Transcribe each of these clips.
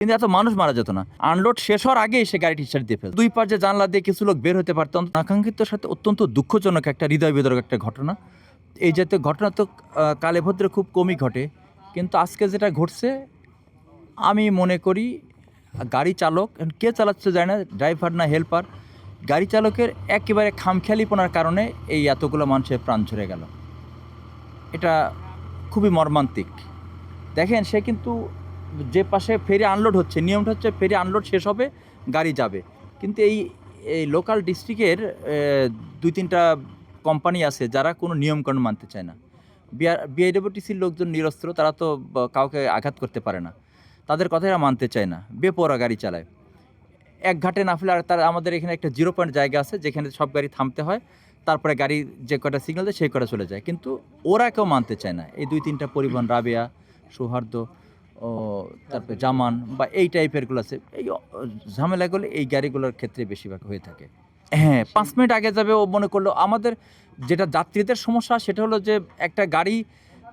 কিন্তু এত মানুষ মারা যেত না। আনলোড শেষ হওয়ার আগেই সে গাড়িটি স্টার্ট দিয়ে ফেলত। দুই পাশ যে জানলা দিয়ে কিছু লোক বের হতে পারত। আকাঙ্ক্ষিত সাথে অত্যন্ত দুঃখজনক একটা হৃদয় বিদারক একটা ঘটনা। এই জাতীয় ঘটনা তো কালে ভদ্রে খুব কমই ঘটে, কিন্তু আজকে যেটা ঘটছে আমি মনে করি গাড়ি চালক কে চালাচ্ছে জানি না, ড্রাইভার না হেল্পার, গাড়ি চালকের একেবারে খামখেয়ালিপনার কারণে এই এতগুলো মানুষের প্রাণ ঝরে গেল। এটা খুবই মর্মান্তিক। দেখেন, সে কিন্তু যে পাশে ফেরি আনলোড হচ্ছে, নিয়মটা হচ্ছে ফেরি আনলোড শেষ হবে, গাড়ি যাবে। কিন্তু এই লোকাল ডিস্ট্রিক্টের 2-3টা কোম্পানি আছে যারা কোনো নিয়মকানুন মানতে চায় না। বিআইডব্লিউটিসির লোকজন নিরস্ত্র, তারা তো কাউকে আঘাত করতে পারে না, তাদের কথা এরা মানতে চায় না, বেপরোয়া গাড়ি চালায়। এক ঘাটে না ফেলে আর তার আমাদের এখানে একটা 0 পয়েন্ট জায়গা আছে যেখানে সব গাড়ি থামতে হয়, তারপরে গাড়ি যে কটা সিগন্যাল দেয় সেই কটা চলে যায়, কিন্তু ওরা কেউ মানতে চায় না। এই 2-3টা পরিবহন, রাবেয়া, সৌহার্দ্য, তারপরে জামান বা এই টাইপেরগুলো আছে, এই ঝামেলাগুলো এই গাড়িগুলোর ক্ষেত্রে বেশিরভাগ হয়ে থাকে। হ্যাঁ, 5 মিনিট আগে যাবে ও মনে করলো। আমাদের যেটা যাত্রীদের সমস্যা সেটা হলো যে একটা গাড়ি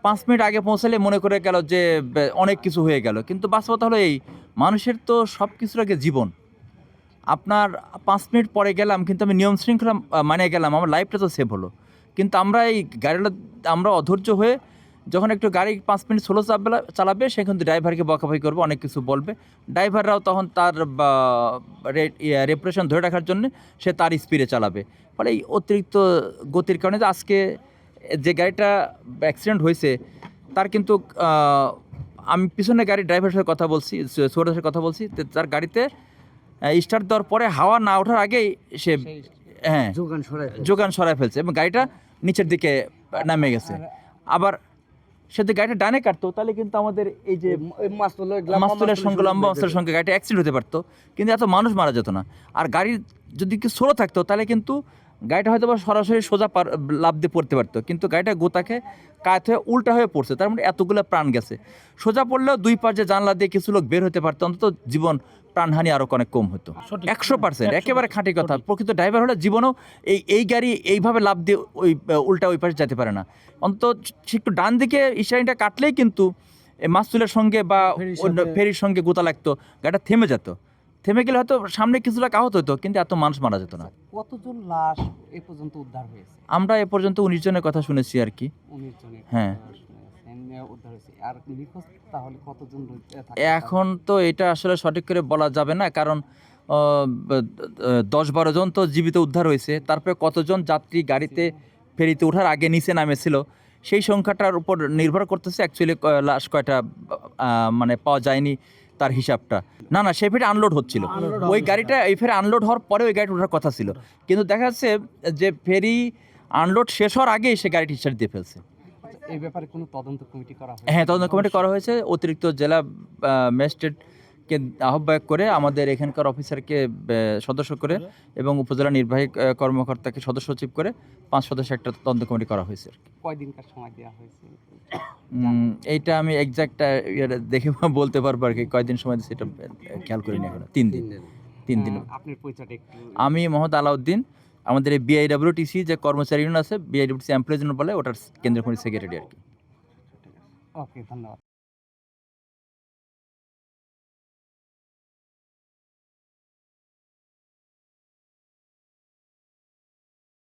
5 মিনিট আগে পৌঁছালে মনে করে গেল যে অনেক কিছু হয়ে গেল, কিন্তু বাস্তবতা হলো এই, মানুষের তো সব কিছুর আগে জীবন। আপনার 5 মিনিট পরে গেলাম কিন্তু আমি নিয়ম শৃঙ্খলা মানে গেলাম, আমার লাইফটা তো সেভ হলো। কিন্তু আমরা এই গাড়িটা আমরা অধৈর্য হয়ে যখন একটু গাড়ি 5 মিনিট স্লো চালাবে, সে কিন্তু ড্রাইভারকে বকাবকি করবে, অনেক কিছু বলবে। ড্রাইভাররাও তখন তার রেপুটেশন ধরে রাখার জন্য সে তার স্পিডে চালাবে। ফলে এই অতিরিক্ত গতির কারণে যে আজকে যে গাড়িটা অ্যাক্সিডেন্ট হয়েছে তার কিন্তু আমি পিছনে গাড়ির ড্রাইভারের সাথে কথা বলছি, সোহার্দের সাথে কথা বলছি, তার গাড়িতে স্টার্ট দেওয়ার পরে হাওয়া না ওঠার আগেই সে যোগান সরায় ফেলছে এবং গাড়িটা নিচের দিকে নামে গেছে। আবার সে যদি গাড়িটা ডানে কাটতো তাহলে কিন্তু আমাদের এই যে মাস্তুলের সঙ্গে লম্বা মাস্তুলের সঙ্গে গাড়িটা অ্যাক্সিডেন্ট হতে পারতো, কিন্তু এত মানুষ মারা যেত না। আর গাড়ির যদি কি স্লো থাকতো তাহলে কিন্তু গাড়িটা হয়তো বা সরাসরি সোজা লাফ দিয়ে পড়তে পারতো, কিন্তু গাড়িটা গোতাকে কাত হয়ে উল্টা হয়ে পড়ছে, তার মানে এতগুলো প্রাণ গেছে। সোজা পড়লেও দুই পাশ যে জানলা দিয়ে কিছু লোক বের হতে পারতো, অন্তত জীবন প্রাণহানি আরও অনেক কম হতো। 100% একেবারে খাঁটি কথা। প্রকৃত ড্রাইভার হলে জীবনেও এই গাড়ি এইভাবে লাফ দিয়ে ওই উল্টা ওই পাশে যেতে পারে না। অন্তত একটু ডান দিকে ইশারিটা কাটলেই কিন্তু মাস্তুলের সঙ্গে বা ফেরির সঙ্গে গোতা লাগতো, গাড়িটা থেমে যেত। থেমে গেলে হয়তো সামনে কিছু লোক আহত হতো, কিন্তু এত মানুষ মারা যেত না। কতজন লাশ এ পর্যন্ত উদ্ধার হয়েছে? আমরা এ পর্যন্ত 19 জনের কথা শুনেছি আর কি। 19 জনের হ্যাঁ, উদ্ধার হয়েছে। আর নিখোঁজ তাহলে কতজন থাকে? এখন তো এটা আসলে সঠিক করে বলা যাবে না, কারণ 10-12 জন তো জীবিত উদ্ধার হয়েছে। তারপরে কতজন যাত্রী গাড়িতে ফেরিতে ওঠার আগে নিচে নামেছিল সেই সংখ্যাটার উপর নির্ভর করতেছে অ্যাকচুয়ালি লাশ কয়টা মানে পাওয়া যায়নি তার হিসাবটা। না, সে ফেরি আনলোড হচ্ছিল, ওই গাড়িটা এই ফেরি আনলোড হওয়ার পরে ওই গাড়িটা ওঠার কথা ছিল, কিন্তু দেখা যাচ্ছে যে ফেরি আনলোড শেষ হওয়ার আগেই সে গাড়িটি স্টার্ট দিয়ে ফেলছে। এই ব্যাপারে কোনো তদন্ত কমিটি করা হয়েছে? হ্যাঁ, তদন্ত কমিটি করা হয়েছে। অতিরিক্ত জেলা ম্যাজিস্ট্রেটকে আহ্বায়ক করে, আমাদের এখানকার অফিসারকে সদস্য করে এবং উপজেলা নির্বাহী কর্মকর্তাকে সদস্য সচিব করে 5 সদস্যের একটা তদন্ত কমিটি করা হয়েছে। কয়দিনকার সময় দেওয়া হয়েছে? এইটা আমি এক্সাক্ট দেখে বলতে পারবো আর কি, কয়দিন সময় সেটা খেয়াল করিনি এখন। 3 দিন। আপনার পরিচয়টা একটু। আমি মোহাম্মদ আলাউদ্দিন, আমাদের এই বিআইডব্লিউটিসি যে কর্মচারী ইউনিয়ন আছে, বিআইডব্লিউটিসি এমপ্লয়িজ ইউনিয়ন বলে, ওটার কেন্দ্রীয় কমিটির সেক্রেটারি আর কি। ওকে, ধন্যবাদ।